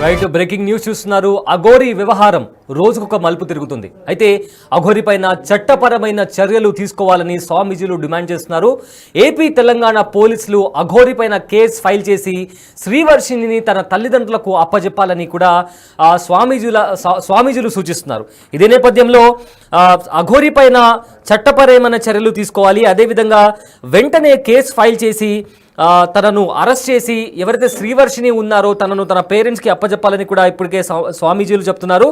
Right, breaking news చూస్తున్నారు. అఘోరి వ్యవహారం రోజుకొక మలుపు తిరుగుతుంది. అయితే అఘోరి పైన చట్టపరమైన చర్యలు తీసుకోవాలని స్వామీజీలు డిమాండ్ చేస్తున్నారు. ఏపీ తెలంగాణ పోలీసులు అఘోరి పైన కేసు ఫైల్ చేసి శ్రీవర్షిణిని తన తల్లిదండ్రులకు అప్పజెప్పాలని కూడా స్వామీజీలు సూచిస్తున్నారు. ఇదే నేపథ్యంలో అఘోరి పైన చట్టపరమైన చర్యలు తీసుకోవాలి, అదేవిధంగా వెంటనే కేసు ఫైల్ చేసి తనను అరెస్ట్ చేసి ఎవరైతే శ్రీవర్షిణి ఉన్నారో తనను తన పేరెంట్స్కి అప్పచెప్పాలని కూడా ఇప్పటికే స్వామీజీలు చెప్తున్నారు.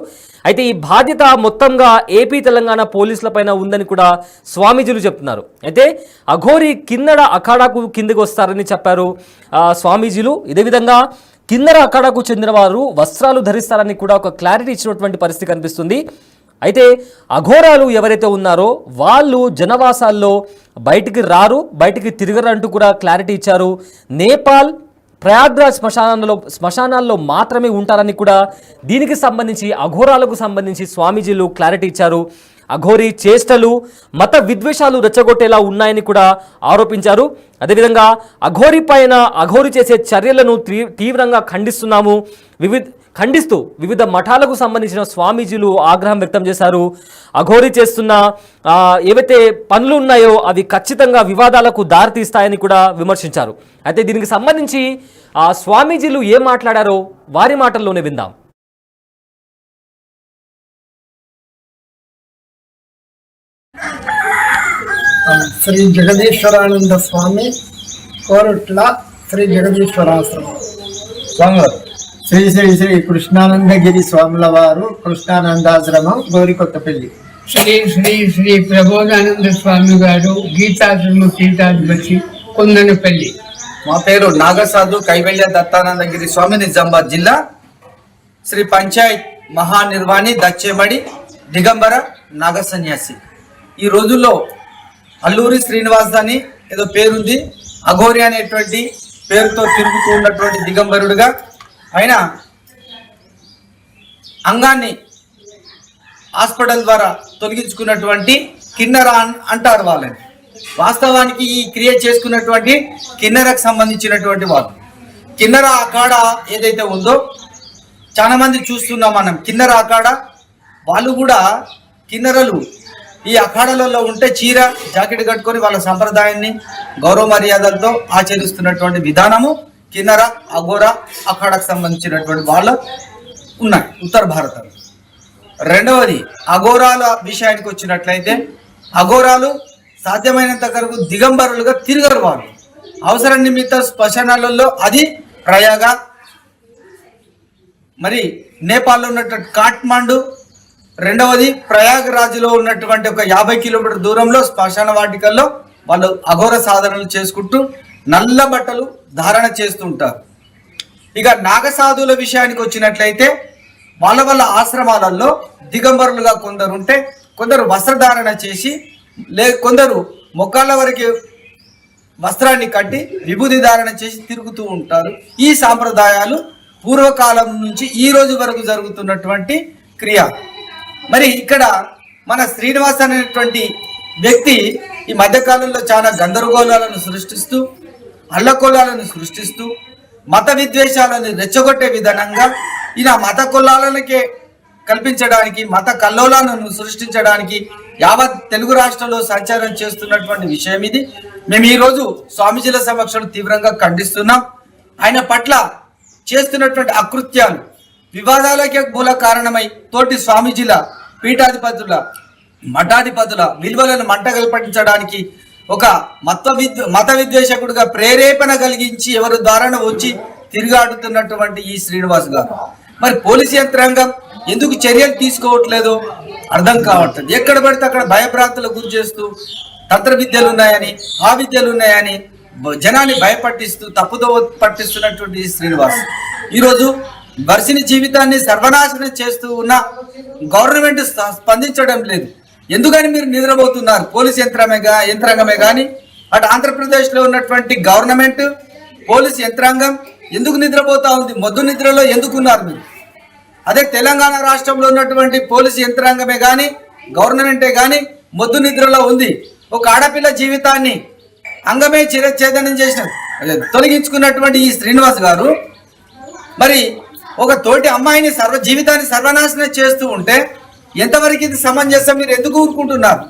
అయితే ఈ బాధ్యత మొత్తంగా ఏపీ తెలంగాణ పోలీసుల పైన ఉందని కూడా స్వామీజీలు చెప్తున్నారు. అయితే అఘోరి కిన్నెర అఖాడాకు కిందకి వస్తారని చెప్పారు స్వామీజీలు. ఇదే విధంగా కిన్నెర అఖాడాకు చెందిన వారు వస్త్రాలు ధరిస్తారని కూడా ఒక క్లారిటీ ఇచ్చినటువంటి పరిస్థితి కనిపిస్తుంది. అయితే అఘోరాలు ఎవరైతే ఉన్నారో వాళ్ళు జనవాసాల్లో బయటికి రారు, బయటికి తిరగరు అంటూ కూడా క్లారిటీ ఇచ్చారు. నేపాల్ ప్రయాగ్రాజ్ శ్మశానాల్లో మాత్రమే ఉంటారని కూడా దీనికి సంబంధించి అఘోరాలకు సంబంధించి స్వామీజీలు క్లారిటీ ఇచ్చారు. అఘోరి చేష్టలు మత విద్వేషాలు రెచ్చగొట్టేలా ఉన్నాయని కూడా ఆరోపించారు. అదేవిధంగా అఘోరి చేసే చర్యలను తీవ్రంగా ఖండిస్తూ వివిధ మఠాలకు సంబంధించిన స్వామీజీలు ఆగ్రహం వ్యక్తం చేశారు. అఘోరి చేస్తున్న ఏవైతే పనులు ఉన్నాయో అవి ఖచ్చితంగా వివాదాలకు దారితీస్తాయని కూడా విమర్శించారు. అయితే దీనికి సంబంధించి స్వామీజీలు ఏం మాట్లాడారో వారి మాటల్లోనే విందాం. శ్రీ జగదీశ్వరానంద స్వామి కోరుట్ల శ్రీ జగదీశ్వరాశ్రమం స్వామివారు శ్రీ శ్రీ శ్రీ కృష్ణానందగిరి స్వాముల వారు కృష్ణానందాశ్రమం గోరికొత్తపల్లి. శ్రీ శ్రీ శ్రీ ప్రబోధానంద స్వామి గారు గీతాశ్రమ పీఠాధిపతి కొందనపల్లి. మా పేరు నాగసాధు కైవల్య దత్తానందగిరి స్వామి, నిజామాబాద్ జిల్లా. శ్రీ పంచాయత్ మహానిర్వాణి దచ్చేమడి దిగంబర నాగసన్యాసి. ఈ రోజుల్లో అల్లూరి శ్రీనివాస్ అని ఏదో పేరుంది, అఘోరి అనేటువంటి పేరుతో తిరుగుతూ ఉన్నటువంటి దిగంబరుడుగా ఆయన అంగాన్ని హాస్పిటల్ ద్వారా తొలగించుకున్నటువంటి కిన్నెర అంటారు వాళ్ళని. వాస్తవానికి ఈ క్రియేట్ చేసుకున్నటువంటి కిన్నెరకు సంబంధించినటువంటి వాళ్ళు. కిన్నెర అఖాడా ఏదైతే ఉందో చాలా మంది చూస్తున్నాం మనం. కిన్నెర అఖాడా వాళ్ళు కూడా కిన్నెరలు ఈ అఖాడాలలో ఉంటే చీర జాకెట్ కట్టుకొని వాళ్ళ సంప్రదాయాన్ని గౌరవ మర్యాదలతో ఆచరిస్తున్నటువంటి విధానము కిన్నెర అఘోర అఖాడాకు సంబంధించినటువంటి వాళ్ళు ఉన్నాయి ఉత్తర భారతంలో. రెండవది అఘోరాల విషయానికి వచ్చినట్లయితే అఘోరాలు సాధ్యమైనంత వరకు దిగంబరులుగా తిరగరు. వాళ్ళు అవసరం నిమిత్త శ్మశానాలలో, అది ప్రయాగ, మరి నేపాల్లో ఉన్నటువంటి కాఠ్మండు, రెండవది ప్రయాగరాజ్లో ఉన్నటువంటి ఒక 50 కిలోమీటర్ దూరంలో శ్మశాన వాటికల్లో వాళ్ళు అఘోర సాధనలు చేసుకుంటూ నల్ల బట్టలు ధారణ చేస్తుంటారు. ఇక నాగసాధువుల విషయానికి వచ్చినట్లయితే వాళ్ళ ఆశ్రమాలలో దిగంబరులుగా కొందరు ఉంటే, కొందరు వస్త్రధారణ చేసి కొందరు మొక్కాళ్ళ వరకు వస్త్రాన్ని కట్టి విభూతి ధారణ చేసి తిరుగుతూ ఉంటారు. ఈ సాంప్రదాయాలు పూర్వకాలం నుంచి ఈ రోజు వరకు జరుగుతున్నటువంటి క్రియ. మరి ఇక్కడ మన శ్రీనివాస్ అనేటువంటి వ్యక్తి ఈ మధ్యకాలంలో చాలా గందరగోళాలను సృష్టిస్తూ, అల్లకొల్లాలను సృష్టిస్తూ, మత విద్వేషాలను రెచ్చగొట్టే విధానంగా ఈయన మత కొల్లాలకే కల్పించడానికి, మత కల్లోలాలను సృష్టించడానికి యావత్ తెలుగు రాష్ట్రంలో సంచారం చేస్తున్నటువంటి విషయం ఇది. మేము ఈరోజు స్వామీజీల సమక్షంలో తీవ్రంగా ఖండిస్తున్నాం. ఆయన పట్ల చేస్తున్నటువంటి అకృత్యాలు వివాదాలకే మూల కారణమై తోటి స్వామీజీల, పీఠాధిపతుల, మఠాధిపతుల విలువలను మంటగల్పించడానికి ఒక మత విద్వేషకుడిగా ప్రేరేపణ కలిగించి ఎవరి ద్వారా వచ్చి తిరిగాడుతున్నటువంటి ఈ శ్రీనివాస్ గారు మరి పోలీసు యంత్రాంగం ఎందుకు చర్యలు తీసుకోవట్లేదో అర్థం కావట్లేదు. ఎక్కడ పడితే అక్కడ భయభ్రాంతులకు గురి చేస్తూ తంత్ర విద్యలు ఉన్నాయని, ఆ విద్యలు ఉన్నాయని జనాన్ని భయపట్టిస్తూ తప్పుదో పట్టిస్తున్నటువంటి ఈ శ్రీనివాస్ ఈరోజు వర్షిని జీవితాన్ని సర్వనాశనం చేస్తూ ఉన్న గవర్నమెంట్ స్పందించడం లేదు. ఎందుకని మీరు నిద్రపోతున్నారు? పోలీస్ యంత్రాంగమే కానీ అటు ఆంధ్రప్రదేశ్లో ఉన్నటువంటి గవర్నమెంట్ పోలీస్ యంత్రాంగం ఎందుకు నిద్రపోతా ఉంది? మొద్దు నిద్రలో ఎందుకున్నారు మీరు? అదే తెలంగాణ రాష్ట్రంలో ఉన్నటువంటి పోలీసు యంత్రాంగమే కానీ గవర్నమెంటే కానీ మొద్దు నిద్రలో ఉంది. ఒక ఆడపిల్ల జీవితాన్ని అంగమే చిరఛేదనం చేసిన తొలగించుకున్నటువంటి ఈ శ్రీనివాస్ గారు మరి ఒక తోటి అమ్మాయిని జీవితాన్ని సర్వనాశనం చేస్తూ ఉంటే ఎంతవరకు ఇది సమంజసం? మీరు ఎందుకు ఊరుకుంటున్నారు?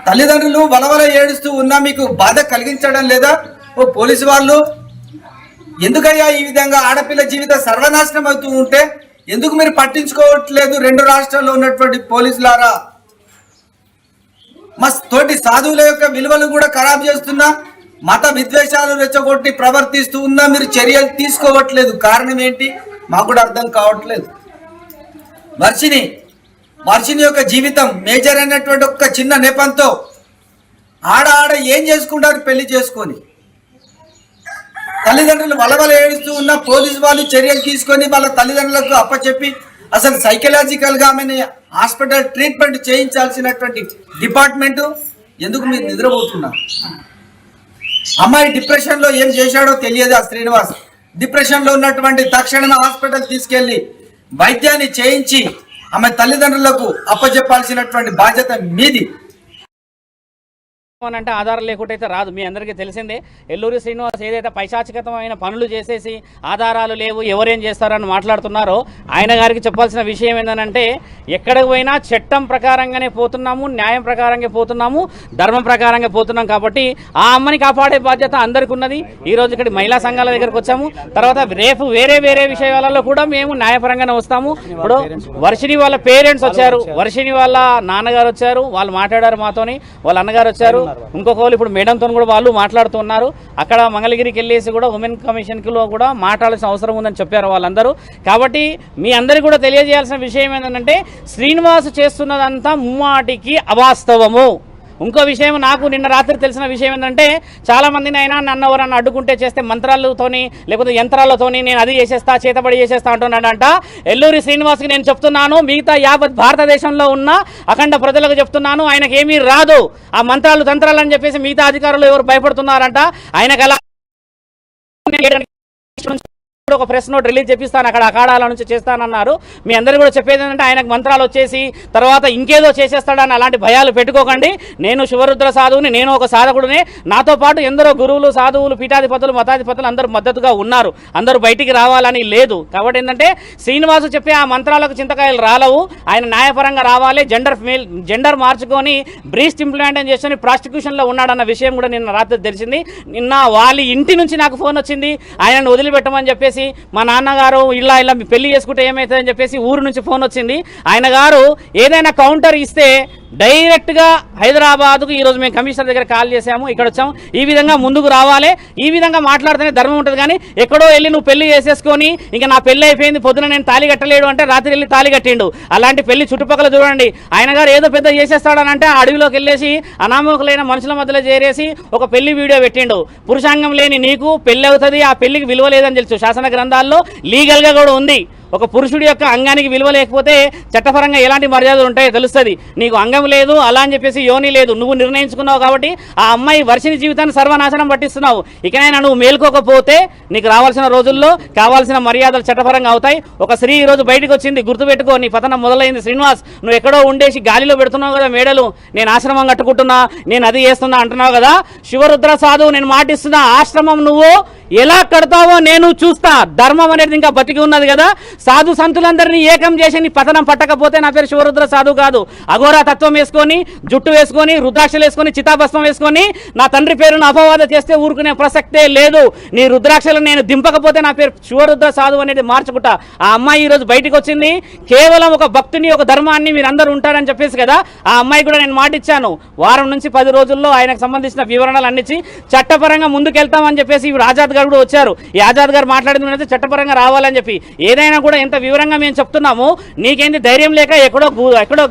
తల్లిదండ్రులు వలవల ఏడుస్తూ ఉన్నా మీకు బాధ కలిగించడం లేదా? ఓ పోలీసు వాళ్ళు ఎందుకయ్యా ఈ విధంగా ఆడపిల్ల జీవితం సర్వనాశనం అవుతూ ఉంటే ఎందుకు మీరు పట్టించుకోవట్లేదు? 2 రాష్ట్రాల్లో ఉన్నటువంటి పోలీసులారా, మా తోటి సాధువుల యొక్క విలువలు కూడా ఖరాబ్ చేస్తున్నా, మత విద్వేషాలు రెచ్చగొట్టి ప్రవర్తిస్తూ ఉన్నా మీరు చర్యలు తీసుకోవట్లేదు. కారణం ఏంటి? మాకు కూడా అర్థం కావట్లేదు. వర్షిని యొక్క జీవితం మేజర్ అయినటువంటి ఒక చిన్న నెపంతో ఆడ ఏం చేసుకుంటారు? పెళ్లి చేసుకొని తల్లిదండ్రులు వలవల ఏడుస్తూ ఉన్న పోలీసు వాళ్ళు చర్యలు తీసుకొని వాళ్ళ తల్లిదండ్రులకు అప్పచెప్పి అసలు సైకలాజికల్ గా ఆమెని హాస్పిటల్ ట్రీట్మెంట్ చేయించాల్సినటువంటి డిపార్ట్మెంట్ ఎందుకు మీరు నిద్రపోతున్నారు? అమ్మాయి డిప్రెషన్ లో ఏం చేశాడో తెలియదు. ఆ శ్రీనివాస్ డిప్రెషన్ లో ఉన్నటువంటి తక్షణమే హాస్పిటల్ తీసుకెళ్లి వైద్యాన్ని చేయించి ఆమె తల్లిదండ్రులకు అప్పచెప్పాల్సినటువంటి బాధ్యత మీది. అంటే ఆధారం లేకుంటే అయితే రాదు. మీ అందరికీ తెలిసిందే, ఎల్లూరి శ్రీనివాస్ ఏదైతే పైశాచికతమైన పనులు చేసేసి ఆధారాలు లేవు ఎవరేం చేస్తారని మాట్లాడుతున్నారో ఆయన గారికి చెప్పాల్సిన విషయం ఏంటంటే ఎక్కడికి పోయినా చట్టం ప్రకారంగానే పోతున్నాము, న్యాయం ప్రకారంగా పోతున్నాము, ధర్మం ప్రకారంగా పోతున్నాం. కాబట్టి ఆ అమ్మని కాపాడే బాధ్యత అందరికీ ఉన్నది. ఈరోజు ఇక్కడ మహిళా సంఘాల దగ్గరకు వచ్చాము. తర్వాత రేపు వేరే విషయాలలో కూడా మేము న్యాయపరంగానే వస్తాము. ఇప్పుడు వర్షిని వాళ్ళ పేరెంట్స్ వచ్చారు, వర్షిని వాళ్ళ నాన్నగారు వచ్చారు, వాళ్ళు మాట్లాడారు మాతోని, వాళ్ళ అన్నగారు వచ్చారు, ఇంకొక వాళ్ళు ఇప్పుడు మేడంతో కూడా వాళ్ళు మాట్లాడుతున్నారు. అక్కడ మంగళగిరికి వెళ్ళేసి కూడా ఉమెన్ కమిషన్లో కూడా మాట్లాడాల్సిన అవసరం ఉందని చెప్పారు వాళ్ళందరూ. కాబట్టి మీ అందరికీ కూడా తెలియజేయాల్సిన విషయం ఏంటంటే శ్రీనివాస్ చేస్తున్నదంతా ముమ్మాటికి అవాస్తవము. ఇంకో విషయం నాకు నిన్న రాత్రి తెలిసిన విషయం ఏంటంటే చాలా మందిని అయినా నన్ను ఎవరన్నా అడ్డుకుంటే చేస్తే మంత్రాలతోని లేకపోతే యంత్రాలతోని నేను అది చేసేస్తా చేతబడి చేసేస్తా అంటున్నాడంట. ఎల్లూరి శ్రీనివాస్కి నేను చెప్తున్నాను, మిగతా యావత్ భారతదేశంలో ఉన్న అఖండ ప్రజలకు చెప్తున్నాను, ఆయనకి ఏమీ రాదు. ఆ మంత్రాలు తంత్రాలు అని చెప్పేసి మిగతా అధికారులు ఎవరు భయపడుతున్నారంట. ఆయనకు అలా ఒక ప్రెస్ నోట్ రిలీజ్ చేపిస్తాను, అక్కడ అఖాడాల నుంచి చేస్తానన్నారు. మీ అందరూ కూడా చెప్పేది ఏంటంటే ఆయనకు మంత్రాలు వచ్చేసి తర్వాత ఇంకేదో చేసేస్తాడని అలాంటి భయాలు పెట్టుకోకండి. నేను శివరుద్ర సాధువుని, నేను ఒక సాధకుడిని, నాతో పాటు ఎందరో గురువులు, సాధువులు, పీఠాధిపతులు, మతాధిపతులు అందరూ మద్దతుగా ఉన్నారు. అందరూ బయటికి రావాలని లేదు. కాబట్టి ఏంటంటే శ్రీనివాసు చెప్పే ఆ మంత్రాలకు చింతకాయలు రాలవు. ఆయన న్యాయపరంగా రావాలి. జెండర్ మార్చుకొని బ్రీస్ట్ ఇంప్లాంటేషన్ ప్రాస్టిట్యూషన్లో ఉన్నాడన్న విషయం కూడా నిన్న రాత్రి తెలిసింది. నిన్న వాళ్ళ ఇంటి నుంచి నాకు ఫోన్ వచ్చింది, ఆయనను వదిలిపెట్టమని చెప్పేసి. మా నాన్నగారు ఇలా పెళ్లి చేసుకుంటే ఏమవుతుందని చెప్పేసి ఊరు నుంచి ఫోన్ వచ్చింది. ఆయన గారు ఏదైనా కౌంటర్ ఇస్తే డైరెక్ట్గా హైదరాబాద్కు ఈరోజు మేము కమిషనర్ దగ్గర కాల్ చేసాము, ఇక్కడ వచ్చాము. ఈ విధంగా ముందుకు రావాలి, ఈ విధంగా మాట్లాడితేనే ధర్మం ఉంటుంది. కానీ ఎక్కడో వెళ్ళి నువ్వు పెళ్లి చేసేసుకొని ఇంకా నా పెళ్లి అయిపోయింది, పొద్దున నేను తాళి కట్టలేడు అంటే రాత్రి వెళ్ళి తాళి కట్టిండు. అలాంటి పెళ్లి చుట్టుపక్కల చూడండి. ఆయన గారు ఏదో పెద్ద చేసేస్తాడని అంటే అడవిలోకి వెళ్ళేసి అనామకులైన మనుషుల మధ్యలో చేరేసి ఒక పెళ్లి వీడియో పెట్టిండు. పురుషాంగం లేని నీకు పెళ్లి అవుతుంది, ఆ పెళ్లికి విలువ లేదని తెలుసు. శాసన గ్రంథాల్లో లీగల్గా కూడా ఉంది. ఒక పురుషుడి యొక్క అంగానికి విలువ లేకపోతే చట్టపరంగా ఎలాంటి మర్యాదలు ఉంటాయో తెలుస్తుంది. నీకు అంగం లేదు అలా అని చెప్పేసి యోని లేదు, నువ్వు నిర్ణయించుకున్నావు. కాబట్టి ఆ అమ్మాయి వర్షిని జీవితాన్ని సర్వనాశనం పట్టిస్తున్నావు. ఇకనైనా నువ్వు మేల్కోకపోతే నీకు రావాల్సిన రోజుల్లో కావాల్సిన మర్యాదలు చట్టపరంగా అవుతాయి. ఒక స్త్రీ ఈరోజు బయటకు వచ్చింది, గుర్తుపెట్టుకో, నీ పతనం మొదలైంది. శ్రీనివాస్, నువ్వు ఎక్కడో ఉండేసి గాలిలో పెడుతున్నావు కదా మేడలు, నేను ఆశ్రమం కట్టుకుంటున్నా, నేను అది చేస్తున్నా అంటున్నావు కదా. శివరుద్ర సాధువు నేను మాటిస్తున్నా, ఆశ్రమం నువ్వు ఎలా కడతావో నేను చూస్తా. ధర్మం అనేది ఇంకా బతికి ఉన్నది కదా. సాధు సంతులందరినీ ఏకం చేసి నీ పతనం పట్టకపోతే నా పేరు శివరుద్ర సాధు కాదు. అఘోరా తత్వం వేసుకొని, జుట్టు వేసుకొని, రుద్రాక్షలు వేసుకొని, చితాభస్మం వేసుకొని నా తండ్రి పేరును అపవాద చేస్తే ఊరుకునే ప్రసక్తే లేదు. నీ రుద్రాక్షలు నేను దింపకపోతే నా పేరు శివరుద్ర సాధు అనేది మార్చుకుంటా. ఆ అమ్మాయి ఈరోజు బయటకు వచ్చింది, కేవలం ఒక భక్తుని, ఒక ధర్మాన్ని మీరందరూ ఉంటారని చెప్పేసి కదా. ఆ అమ్మాయి కూడా నేను మాటిచ్చాను, వారం నుంచి 10 రోజుల్లో ఆయనకు సంబంధించిన వివరణలు అన్నిచ్చి చట్టపరంగా ముందుకెళ్తామని చెప్పేసి ఆజాద్ గారు కూడా వచ్చారు. ఈ ఆజాద్ గారు మాట్లాడింది చట్టపరంగా రావాలని చెప్పి. ఏదైనా కూడా ఎంత వివరంగా మేము చెప్తున్నాము, నీకేంది ధైర్యం లేక ఎక్కడో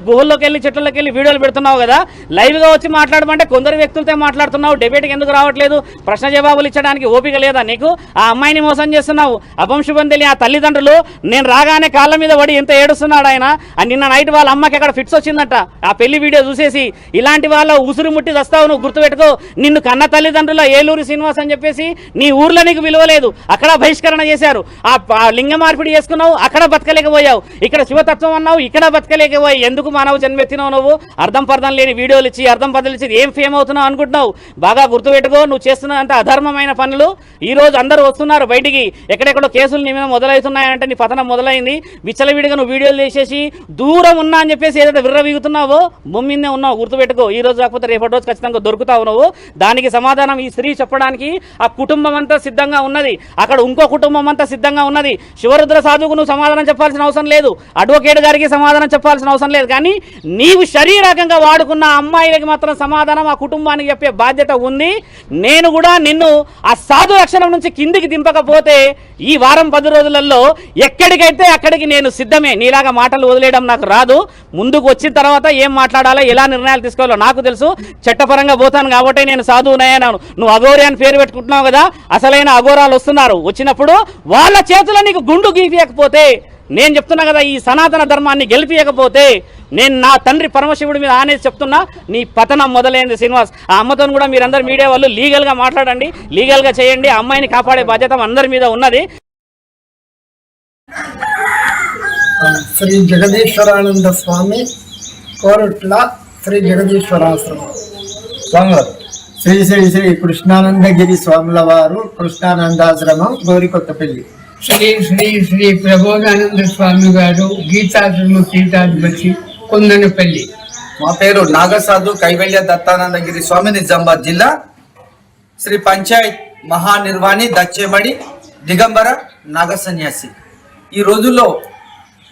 గుహల్లోకి వెళ్ళి చెట్లలోకి వెళ్ళి వీడియోలు పెడుతున్నావు కదా. లైవ్గా వచ్చి మాట్లాడమంటే కొందరు వ్యక్తులతో మాట్లాడుతున్నావు. డిబేట్కి ఎందుకు రావట్లేదు? ప్రశ్న జవాబులు ఇచ్చడానికి ఓపిక లేదా నీకు? ఆ అమ్మాయిని మోసం చేస్తున్నావు. అభంశుభం తెలియ ఆ తల్లిదండ్రులు నేను రాగానే కాళ్ళ మీద పడి ఎంత ఏడుస్తున్నాడు ఆయన. నిన్న నైట్ వాళ్ళ అమ్మకి అక్కడ ఫిట్స్ వచ్చిందట ఆ పెళ్లి వీడియో చూసేసి. ఇలాంటి వాళ్ళ ఉసురు ముట్టి వస్తావు నువ్వు, గుర్తుపెట్టుకో. నిన్ను కన్న తల్లిదండ్రుల ఏలూరి శ్రీనివాస్ అని చెప్పేసి నీ ఊర్లో నీకు విలువ లేదు, అక్కడ బహిష్కరణ చేశారు. ఆ లింగ మార్పిడి చేసుకున్నావు, అన్నావు, అక్కడ బతకలేకపోయావు. ఇక్కడ శివతత్వం అన్నావు, ఇక్కడ బతకలేకపోయావు. ఎందుకు మానవ జన్మెత్తినావు నువ్వు? అర్థం పర్థం లేని వీడియోలు ఇచ్చి అర్థం పద్ధతులు ఇచ్చి ఏం ఫేమ్ అవుతున్నావు అనుకుంటున్నావు? బాగా గుర్తుపెట్టుకో, నువ్వు చేస్తున్నంత అధర్మమైన పనులు. ఈ రోజు అందరూ వస్తున్నారు బయటికి, ఎక్కడెక్కడో కేసులు నీ మీద మొదలవుతున్నాయంటే నీ పతనం మొదలైంది. విచ్చలవిడిగా నువ్వు వీడియోలు చేసేసి దూరం ఉన్నా అని చెప్పేసి ఏదైతే విర్రవీగుతున్నావో భూమినే ఉన్నావు, గుర్తుపెట్టుకో. ఈ రోజు కాకపోతే రేపటి రోజు ఖచ్చితంగా దొరుకుతావు నువ్వు. దానికి సమాధానం ఈ స్త్రీ చెప్పడానికి ఆ కుటుంబం అంతా సిద్ధంగా ఉన్నది, అక్కడ ఇంకో కుటుంబం అంతా సిద్ధంగా ఉన్నది. శివరుద్ర సాధువుకు నువ్వు సమాధానం చెప్పాల్సిన అవసరం లేదు, అడ్వకేట్ గారికి సమాధానం చెప్పాల్సిన అవసరం లేదు. కానీ నీవు శరీరకంగా వాడుకున్న అమ్మాయిలకి మాత్రం సమాధానం ఆ కుటుంబానికి చెప్పే బాధ్యత ఉంది. నేను కూడా నిన్ను ఆ సాధు లక్షణం నుంచి కిందికి దింపకపోతే ఈ వారం 10 రోజులలో ఎక్కడికైతే అక్కడికి నేను సిద్ధమే. నీలాగా మాటలు వదిలేయడం నాకు రాదు. ముందుకు వచ్చిన తర్వాత ఏం మాట్లాడాలో, ఎలా నిర్ణయాలు తీసుకోవాలో నాకు తెలుసు. చట్టపరంగా పోతాను కాబట్టి నేను సాధువునయ్యాను. నువ్వు అఘోరి అని పేరు పెట్టుకుంటున్నావు కదా, అసలైన అఘోరాలు వస్తున్నారు. వచ్చినప్పుడు వాళ్ళ చేతుల్లో నీకు గుండు గీపియకపోతే, నేను చెప్తున్నా కదా, ఈ సనాతన ధర్మాన్ని గెలిపియకపోతే నేను నా తండ్రి పరమశివుడి మీద ఆనేసి చెప్తున్నా, నీ పతనం మొదలైంది శ్రీనివాస్. ఆ అమ్మతో కూడా మీరందరూ మీడియా వాళ్ళు లీగల్గా మాట్లాడండి, లీగల్గా చేయండి. ఆ అమ్మాయిని కాపాడే బాధ్యత అందరి మీద ఉన్నది. శ్రీ జగదీశ్వరానంద స్వామి కోరుట్ల శ్రీ జగదీశ్వరాశ్రమం. స్వామివారు శ్రీ శ్రీ శ్రీ కృష్ణానందగిరి స్వాముల వారు, కృష్ణానందాశ్రమం, గోరికొత్తపల్లి. శ్రీ శ్రీ శ్రీ ప్రబోధానంద స్వామి గారు, గీతాశ్రమ పీఠాధిపతి, కొందనపల్లి. మా పేరు నాగసాధు కైవల్య దత్తానందగిరి స్వామి, నిజామాబాద్ జిల్లా. శ్రీ పంచాయత్ మహానిర్వాణి దచ్చేమడి దిగంబర నాగ సన్యాసి. ఈ రోజుల్లో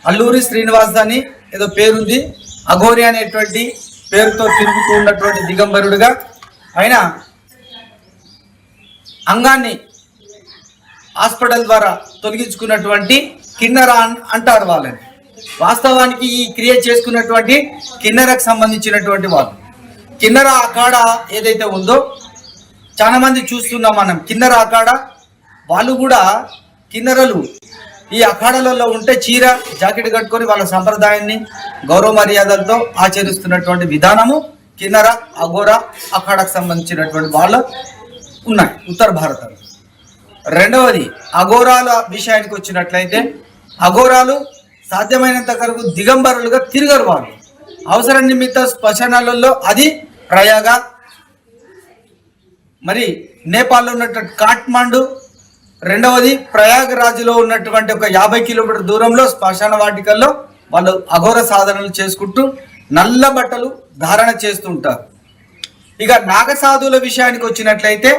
అల్లూరి శ్రీనివాస్ అని ఏదో పేరుంది, అఘోరి అనేటువంటి పేరుతో తిరుగుతూ ఉన్నటువంటి దిగంబరుడుగా ఆయన అంగాన్ని హాస్పిటల్ ద్వారా తొలగించుకున్నటువంటి కిన్నెర అంటారు వాళ్ళని. వాస్తవానికి ఈ క్రియ చేసుకున్నటువంటి కిన్నెరకు సంబంధించినటువంటి వాళ్ళు. కిన్నెర అఖాడా ఏదైతే ఉందో చాలా మంది చూస్తున్నాం మనం. కిన్నెర అఖాడా వాళ్ళు కూడా కిన్నెరలు ఈ అఖాడాలలో ఉంటే చీర జాకెట్ కట్టుకొని వాళ్ళ సంప్రదాయాన్ని గౌరవ మర్యాదలతో ఆచరిస్తున్నటువంటి విధానము కిన్నెర, అఘోర, అఖాడాకు సంబంధించినటువంటి వాళ్ళు ఉన్నాయి ఉత్తర భారతంలో. రెండవది అఘోరాల విషయానికి వచ్చినట్లయితే, అఘోరాలు సాధ్యమైనంత వరకు దిగంబరులుగా తిరగరు. వాళ్ళు అవసరం నిమిత్త శ్మశానాలలో, అది ప్రయాగ, మరి నేపాల్లో ఉన్నటువంటి కాఠ్మండు, రెండవది ప్రయాగరాజ్లో ఉన్నటువంటి ఒక 50 కిలోమీటర్ దూరంలో శ్మశాన వాటికల్లో వాళ్ళు అఘోర సాధనలు చేసుకుంటూ నల్ల బట్టలు ధారణ చేస్తుంటారు. ఇక నాగసాధువుల విషయానికి వచ్చినట్లయితే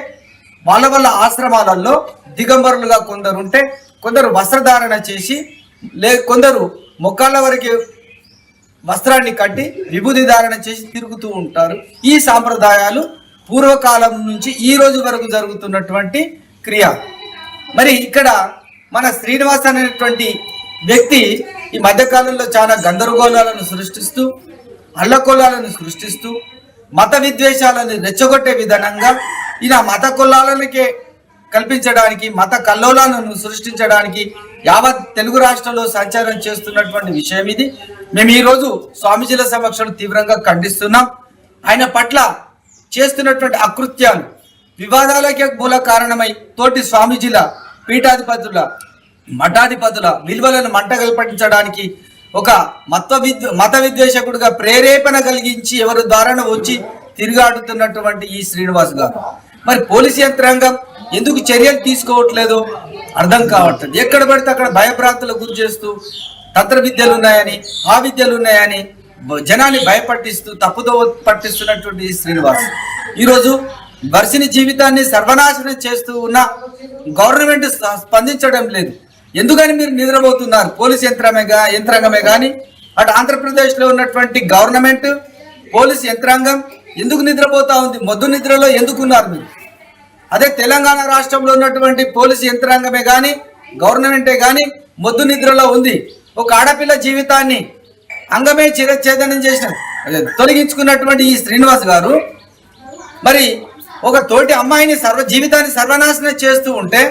వాళ్ళ ఆశ్రమాలలో దిగంబరులుగా కొందరు ఉంటే, కొందరు వస్త్రధారణ చేసి, కొందరు మొక్కాళ్ళ వరకు వస్త్రాన్ని కట్టి విభూతి ధారణ చేసి తిరుగుతూ ఉంటారు. ఈ సాంప్రదాయాలు పూర్వకాలం నుంచి ఈ రోజు వరకు జరుగుతున్నటువంటి క్రియ. మరి ఇక్కడ మన శ్రీనివాస్ అనేటువంటి వ్యక్తి ఈ మధ్యకాలంలో చాలా గందరగోళాలను సృష్టిస్తూ, అల్లకొల్లాలను సృష్టిస్తూ, మత విద్వేషాలను రెచ్చగొట్టే విధానంగా ఈయన మత కొల్లాలకే కల్పించడానికి, మత కల్లోలాలను సృష్టించడానికి యావత్ తెలుగు రాష్ట్రంలో సంచారం చేస్తున్నటువంటి విషయం ఇది. మేము ఈరోజు స్వామీజీల సమక్షంలో తీవ్రంగా ఖండిస్తున్నాం. ఆయన పట్ల చేస్తున్నటువంటి అకృత్యాలు వివాదాలకే మూల కారణమై తోటి స్వామీజీల, పీఠాధిపతుల, మఠాధిపతుల విలువలను మంటగల్పటించడానికి ఒక మత విద్వేషకుడిగా ప్రేరేపణ కలిగించి ఎవరి ద్వారా వచ్చి తిరిగాడుతున్నటువంటి ఈ శ్రీనివాస్ గారు, మరి పోలీసు యంత్రాంగం ఎందుకు చర్యలు తీసుకోవట్లేదు అర్థం కావట్లేదు. ఎక్కడ పడితే అక్కడ భయభ్రాంతులకు గురి చేస్తూ తంత్ర విద్యలు ఉన్నాయని, ఆ విద్యలు ఉన్నాయని జనాన్ని భయపట్టిస్తూ తప్పుదో పట్టిస్తున్నటువంటి ఈ శ్రీనివాస్ ఈరోజు వర్షిని జీవితాన్ని సర్వనాశనం చేస్తూ ఉన్న గవర్నమెంట్ స్పందించడం లేదు. ఎందుకని మీరు నిద్రపోతున్నారు? పోలీస్ యంత్రాంగమే కానీ, అటు ఆంధ్రప్రదేశ్లో ఉన్నటువంటి గవర్నమెంట్, పోలీస్ యంత్రాంగం ఎందుకు నిద్రపోతా ఉంది? మొద్దు నిద్రలో ఎందుకున్నారు మీరు? అదే తెలంగాణ రాష్ట్రంలో ఉన్నటువంటి పోలీసు యంత్రాంగమే కానీ, గవర్నమెంటే కానీ మొద్దు నిద్రలో ఉంది. ఒక ఆడపిల్ల జీవితాన్ని అంగమే చిరఛేదనం చేసిన తొలగించుకున్నటువంటి ఈ శ్రీనివాస్ గారు మరి ఒక తోటి అమ్మాయిని జీవితాన్ని సర్వనాశనం చేస్తూ ఉంటే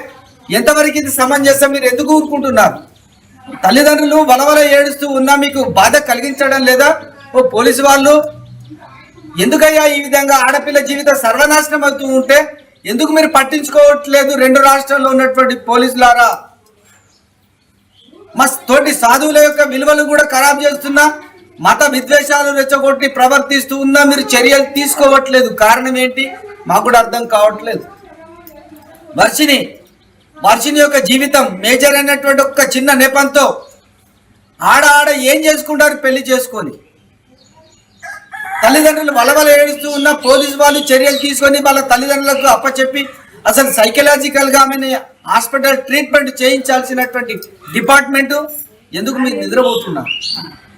ఎంతవరకు ఇది సమంజసం? మీరు ఎందుకు ఊరుకుంటున్నారు? తల్లిదండ్రులు వలవల ఏడుస్తూ ఉన్నా మీకు బాధ కలిగించడం లేదా? ఓ పోలీసు వాళ్ళు ఎందుకయ్యా ఈ విధంగా ఆడపిల్ల జీవితం సర్వనాశనం అవుతూ ఉంటే ఎందుకు మీరు పట్టించుకోవట్లేదు? రెండు రాష్ట్రాల్లో ఉన్నటువంటి పోలీసులారా మా తోటి సాధువుల యొక్క విలువలు కూడా ఖరాబ్ చేస్తున్నా, మత విద్వేషాలు రెచ్చగొట్టి ప్రవర్తిస్తూ ఉన్నా మీరు చర్యలు తీసుకోవట్లేదు. కారణం ఏంటి మాకు కూడా అర్థం కావట్లేదు. వర్షిని యొక్క జీవితం మేజర్ అయినటువంటి ఒక చిన్న నెపంతో ఆడ ఏం చేసుకుంటారు, పెళ్లి చేసుకొని తల్లిదండ్రులు వలవల ఏడుస్తూ ఉన్న పోలీసు వాళ్ళు చర్యలు తీసుకొని వాళ్ళ తల్లిదండ్రులకు అప్పచెప్పి అసలు సైకలాజికల్ గా ఆమెను హాస్పిటల్ ట్రీట్మెంట్ చేయించాల్సినటువంటి డిపార్ట్మెంట్ ఎందుకు మీరు నిద్రపోతున్నారు?